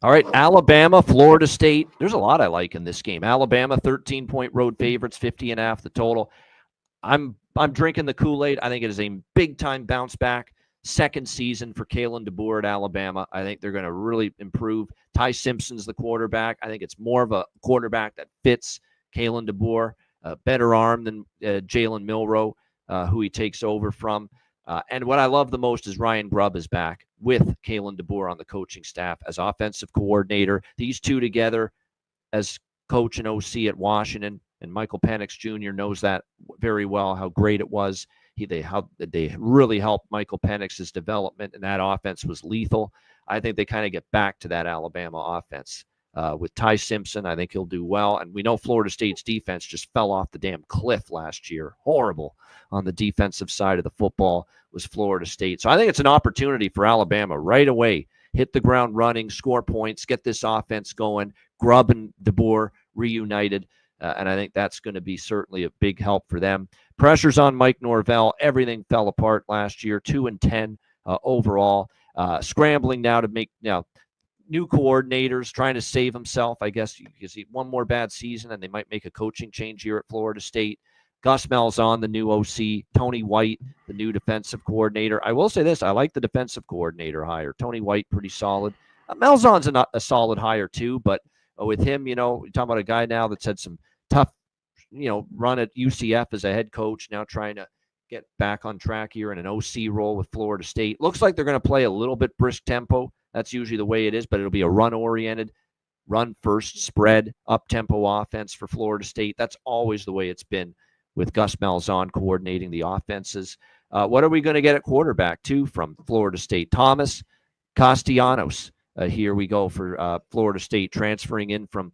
All right, Alabama, Florida State. There's a lot I like in this game. Alabama, 13-point road favorites, 50.5 the total. I'm drinking the Kool-Aid. I think it is a big-time bounce back. Second season for Kalen DeBoer at Alabama. I think they're going to really improve. Ty Simpson's the quarterback. I think it's more of a quarterback that fits Kalen DeBoer. Better arm than Jalen Milroe, who he takes over from. And what I love the most is Ryan Grubb is back with Kalen DeBoer on the coaching staff as offensive coordinator. These two together as coach and OC at Washington, and Michael Penix Jr. knows that very well, how great it was. They really helped Michael Penix's development, and that offense was lethal. I think they kind of get back to that Alabama offense. With Ty Simpson, I think he'll do well. And we know Florida State's defense just fell off the damn cliff last year. Horrible on the defensive side of the football was Florida State. So I think it's an opportunity for Alabama right away. Hit the ground running, score points, get this offense going. Grubb and DeBoer reunited. And I think that's going to be certainly a big help for them. Pressure's on Mike Norvell. Everything fell apart last year, 2-10 overall. Scrambling now to make new coordinators, trying to save himself. I guess you can see one more bad season, and they might make a coaching change here at Florida State. Gus Malzahn, the new OC. Tony White, the new defensive coordinator. I will say this. I like the defensive coordinator hire. Tony White, pretty solid. Malzahn's a solid hire too, but with him, you're talking about a guy now that's had some tough, run at UCF as a head coach, now trying to get back on track here in an OC role with Florida State. Looks like they're going to play a little bit brisk tempo. That's usually the way it is, but it'll be a run-oriented, run-first, spread, up-tempo offense for Florida State. That's always the way it's been with Gus Malzahn coordinating the offenses. What are we going to get at quarterback, too, from Florida State? Thomas Castellanos. Here we go for Florida State, transferring in from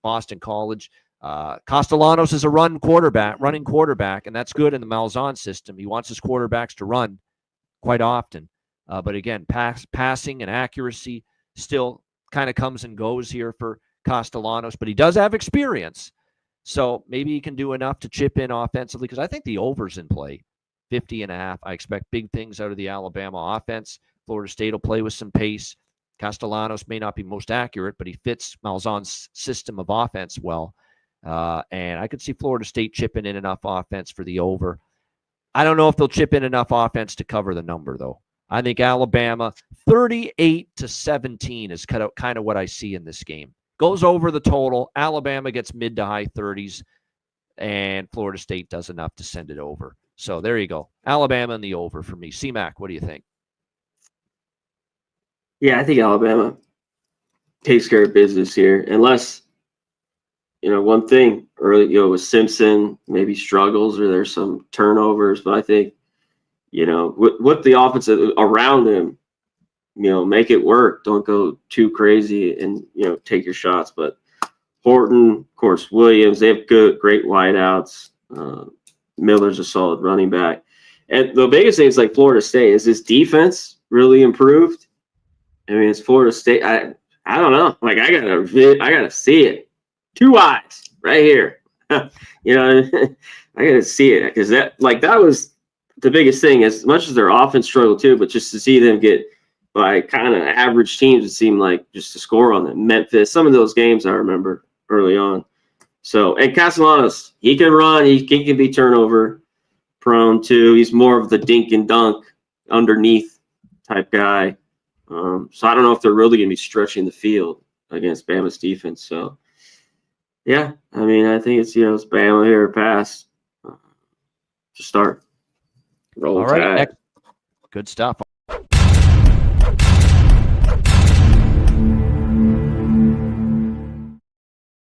Boston College. Castellanos is a running quarterback, and that's good in the Malzahn system. He wants his quarterbacks to run quite often. But again, passing and accuracy still kind of comes and goes here for Castellanos, but he does have experience. So maybe he can do enough to chip in offensively, because I think the over's in play, 50.5. I expect big things out of the Alabama offense. Florida State will play with some pace. Castellanos may not be most accurate, but he fits Malzahn's system of offense well. And I could see Florida State chipping in enough offense for the over. I don't know if they'll chip in enough offense to cover the number, though. I think Alabama 38-17 is kind of what I see in this game. Goes over the total. Alabama gets mid to high 30s, and Florida State does enough to send it over. So there you go. Alabama and the over for me. C-Mac, what do you think? Yeah, I think Alabama takes care of business here, unless, one thing early, with Simpson maybe struggles or there's some turnovers, but I think, with the offense around him, make it work. Don't go too crazy and, take your shots. But Horton, of course, Williams, they have great wideouts. Miller's a solid running back. And the biggest thing is, like, Florida State, is this defense really improved? I mean, it's Florida State. I don't know. Like, I gotta see it. 2 eyes right here. I gotta see it, because that was the biggest thing. As much as their offense struggled too, but just to see them get by kind of average teams, it seemed like, just to score on them. Memphis, some of those games I remember early on. So, and Castellanos, he can run. He can be turnover prone too. He's more of the dink and dunk underneath type guy. So I don't know if they're really going to be stretching the field against Bama's defense. So, yeah, I mean, I think it's Bama here pass to start. Roll All right, good stuff.